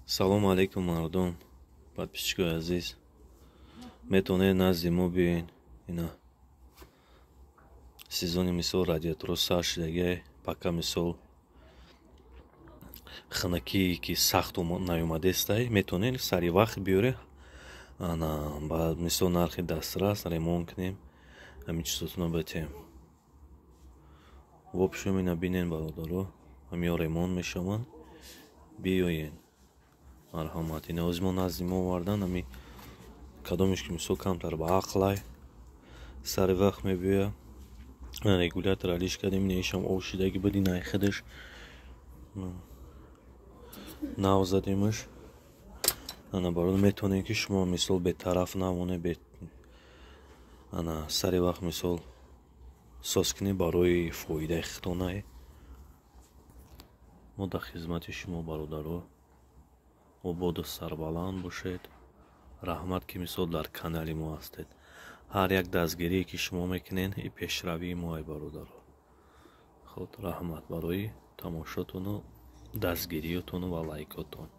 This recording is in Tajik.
Салом алейкум мардум, подписчикои азиз. Метавонед назди мо биёед ина сезони мисол радиаторро сар шудагӣ, пакка мисол ханакие ки сахт наёмадестай, метавонед сари вақт биёре, ана ба мисол нархи дастрас ремонт кунем, ҳамин чизотро батем. Вопшум ина бинен бародаро, ҳамиё ремонт мешаванд, биёед. Марҳамат, ина ӯзи мо назди мо овардан, ами кадомеш ки мисол камтар ба ақлай сари вақт мебиёя, регулятор алиш кардем, ина ишам об шудаги буд, ина худаш нав задемаш. Ана барода метавонем ки шумо мисол бетараф намонед, ана сари вақт мисол соз кунед барои фоидаи худтон. мо дар хизмати шумо бародаро. ободу сарбаланд бошед. раҳмат ки мисол дар канали мо ҳастед. ҳар як дастгирие ки шумо мекунед и пешравии мо ай бародаро. худ раҳмат барои тамошотону дастгириётону ва лайкотон.